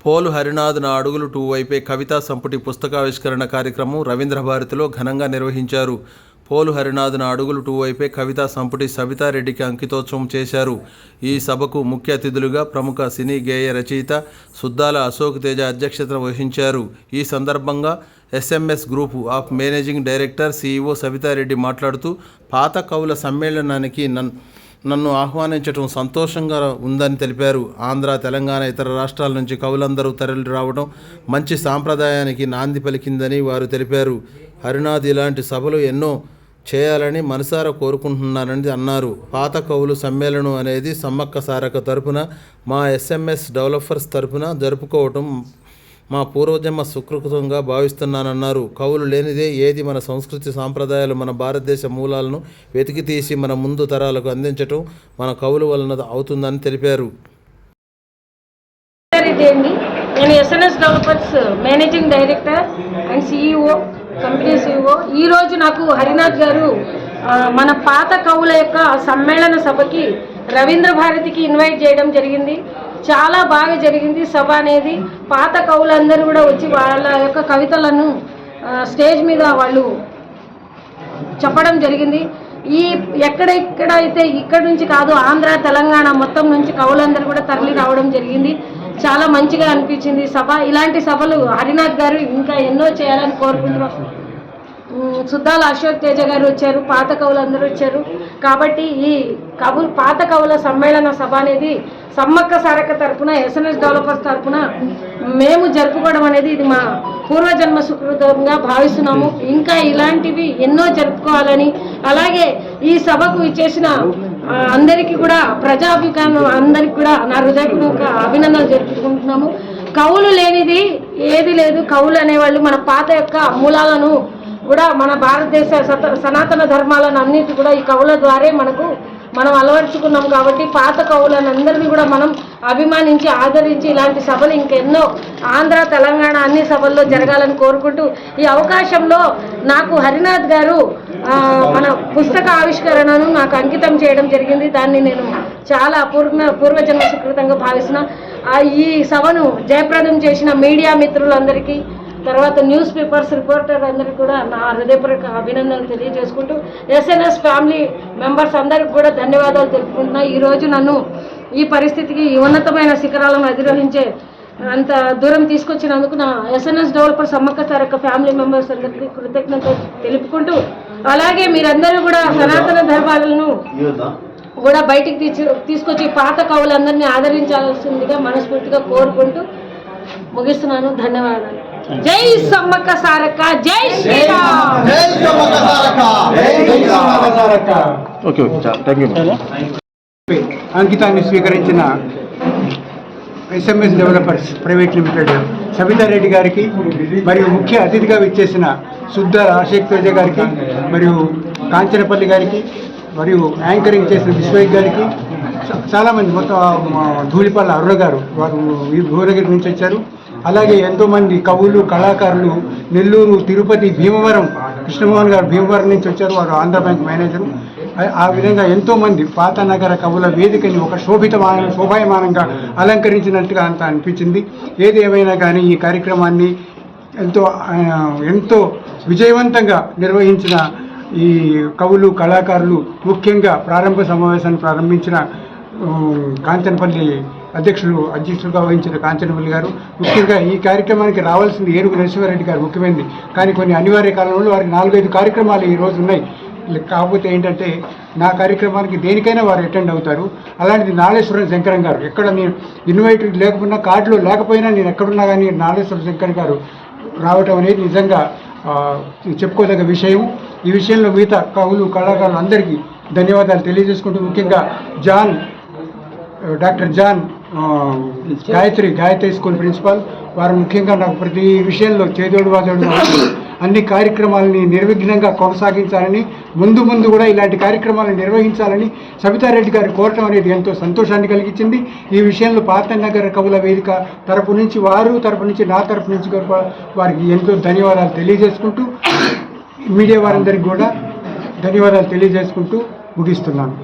Pole Harinath నా అడుగులు 2 వైపే కవితా సంపుటి పుస్తకావిష్కరణ కార్యక్రమం రవీంద్ర భారతిలో ఘనంగా నిర్వహించారు. పోలు హరినాథ్ నా అడుగులు 2 వైపే కవితా సంపుటి సబితారెడ్డికి అంకితోత్సవం చేశారు. ఈ సభకు ముఖ్య అతిథులుగా ప్రముఖ సినీ గేయ రచయిత సుద్దాల అశోక్ తేజ అధ్యక్షత వహించారు. ఈ సందర్భంగా SMS group of managing director CEO Sabitha Reddy మాట్లాడుతూ, పాత కవుల సమ్మేళనానికి నన్ను ఆహ్వానించడం సంతోషంగా ఉందని తెలిపారు. ఆంధ్ర, తెలంగాణ, ఇతర రాష్ట్రాల నుంచి కవులందరూ తరలి రావడం మంచి సాంప్రదాయానికి నాంది పలికిందని వారు తెలిపారు. హరినాథ్ ఇలాంటి సభలు ఎన్నో చేయాలని మనసారా కోరుకుంటున్నానని అన్నారు. పాత కవులు సమ్మేళనం అనేది సమ్మక్క సారక్క తరపున, మా ఎస్ఎంఎస్ డెవలపర్స్ తరపున జరుపుకోవటం మా పూర్వజన్మ సుకృతంగా భావిస్తున్నానన్నారు. కవులు లేనిదే ఏది మన సంస్కృతి సాంప్రదాయాలు, మన భారతదేశ మూలాలను వెతికి తీసి మన ముందు తరాలకు అందించటం మన కవుల వలన అవుతుందని తెలిపారు. నేను SNS developers managing director and CEO, company CEO. ఈరోజు నాకు హరినాథ్ గారు మన పాత కవుల యొక్క సమ్మేళన సభకి రవీంద్ర భారతికి ఇన్వైట్ చేయడం జరిగింది. చాలా బాగా జరిగింది సభ అనేది. పాత కవులందరూ కూడా వచ్చి వాళ్ళ యొక్క కవితలను స్టేజ్ మీద వాళ్ళు చెప్పడం జరిగింది. ఎక్కడైతే ఇక్కడ నుంచి కాదు, ఆంధ్ర, తెలంగాణ మొత్తం నుంచి కవులందరూ కూడా తరలి రావడం జరిగింది. చాలా మంచిగా అనిపించింది సభ. ఇలాంటి సభలు హరినాథ్ గారు ఇంకా ఎన్నో చేయాలని కోరుకుంటున్నాం. సుద్దాల అశోక్ తేజ గారు వచ్చారు, పాత కవులు అందరూ వచ్చారు. కాబట్టి ఈ పాత కవుల సమ్మేళన సభ అనేది సమ్మక్క సారక్క తరపున, ఎస్ఎన్ఎస్ డెవలపర్స్ తరపున మేము జరుపుకోవడం అనేది ఇది మా పూర్వజన్మ సుకృతంగా భావిస్తున్నాము. ఇంకా ఇలాంటివి ఎన్నో జరుపుకోవాలని, అలాగే ఈ సభకు ఇచ్చేసిన అందరికీ కూడా, ప్రజాభిమానం అందరికీ కూడా నా హృదయపూర్వక అభినందనలు జరుపుకుంటున్నాము. కవులు లేనిది ఏది లేదు. కవులు అనేవాళ్ళు మన పాత యొక్క మూలాలను కూడా, మన భారతదేశ సనాతన ధర్మాలను అన్నిటి కూడా ఈ కవుల ద్వారే మనం అలవర్చుకున్నాం. కాబట్టి పాత కవులను అందరినీ కూడా మనం అభిమానించి ఆదరించి ఇలాంటి సభలు ఇంకెన్నో ఆంధ్ర, తెలంగాణ అన్ని సభల్లో జరగాలని కోరుకుంటూ, ఈ అవకాశంలో నాకు హరినాథ్ గారు మన పుస్తక ఆవిష్కరణను నాకు అంకితం చేయడం జరిగింది. దాన్ని నేను చాలా పూర్వజన్మ సుకృతంగా భావిస్తున్నా. ఈ సభను జయప్రదం చేసిన మీడియా మిత్రులందరికీ, తర్వాత న్యూస్ పేపర్స్ రిపోర్టర్ అందరికీ కూడా నా హృదయపూర్వక అభినందనలు తెలియజేసుకుంటూ, ఎస్ఎన్ఎస్ ఫ్యామిలీ మెంబర్స్ అందరికీ కూడా ధన్యవాదాలు తెలుపుకుంటున్నా. ఈరోజు నన్ను ఈ పరిస్థితికి, ఉన్నతమైన శిఖరాలను అధిరోహించే అంత దూరం తీసుకొచ్చినందుకు నా SNS developer Sammakka Sarakka family members అందరికీ కృతజ్ఞతలు తెలుపుకుంటూ, అలాగే మీరందరూ కూడా సనాతన ధర్మాలను కూడా బయటికి తీసుకొచ్చి పాత కవులందరినీ ఆదరించాల్సిందిగా మనస్ఫూర్తిగా కోరుకుంటూ ముగిస్తున్నాను. ధన్యవాదాలు. జై సమ్మక్క సారక్క, జై శ్రీరామ్. అంకితాన్ని స్వీకరించిన SMS developers private limited Sabitha Reddy గారికి, మరియు ముఖ్య అతిథిగా విచ్చేసిన సుద్దాల అశోక్ తేజ గారికి, మరియు కాంచనపల్లి గారికి, మరియు యాంకరింగ్ చేసిన విశ్వయ్య గారికి, చాలామంది, మొత్తం ధూళిపల్ల అరుణ గారు, వారు భువనగిరి నుంచి వచ్చారు. అలాగే ఎంతోమంది కవులు, కళాకారులు, నెల్లూరు, తిరుపతి, భీమవరం, కృష్ణమోహన్ గారు భీమవరం నుంచి వచ్చారు, వారు ఆంధ్ర బ్యాంక్ మేనేజరు. ఆ విధంగా ఎంతోమంది పాత నగర కవుల వేదికని ఒక శోభాయమానంగా అలంకరించినట్టుగా అంత అనిపించింది. ఏది ఏమైనా కానీ ఈ కార్యక్రమాన్ని ఎంతో విజయవంతంగా నిర్వహించిన ఈ కవులు, కళాకారులు, ముఖ్యంగా ప్రారంభ సమావేశాన్ని ప్రారంభించిన కాంచనపల్లి అధ్యక్షులుగా వహించిన కాంచనపల్లి గారు, ముఖ్యంగా ఈ కార్యక్రమానికి రావాల్సింది ఏనుగు నరసింహారెడ్డి గారు ముఖ్యమైనది. కానీ కొన్ని అనివార్య కారణంలో వారికి 4-5 కార్యక్రమాలు ఈరోజు ఉన్నాయి. కాకపోతే ఏంటంటే, నా కార్యక్రమానికి దేనికైనా వారు అటెండ్ అవుతారు. అలాంటిది నాళేశ్వరం శంకరం గారు, ఎక్కడ నేను ఇన్వైట్ లేకపోయినా, కార్డులో లేకపోయినా, నేను ఎక్కడున్నా కానీ నాళేశ్వరం శంకర్ గారు రావటం అనేది నిజంగా చెప్పుకోదగ్గ విషయం. ఈ విషయంలో మిగతా కవులు, కళాకారులు అందరికీ ధన్యవాదాలు తెలియజేసుకుంటూ, ముఖ్యంగా doctor John Gayatri school principal, వారు ముఖ్యంగా నాకు ప్రతి విషయంలో చేదోడు వాదోడు అన్ని కార్యక్రమాలని నిర్విఘ్నంగా కొనసాగించాలని, ముందు కూడా ఇలాంటి కార్యక్రమాలను నిర్వహించాలని సబితారెడ్డి గారు కోరటం అనేది ఎంతో సంతోషాన్ని కలిగించింది. ఈ విషయంలో పాత నగర కవుల వేదిక తరపు నుంచి, నా తరపు నుంచి వారికి ఎంతో ధన్యవాదాలు తెలియజేసుకుంటూ, మీడియా వారందరికీ కూడా ధన్యవాదాలు తెలియజేసుకుంటూ ముగిస్తున్నాను.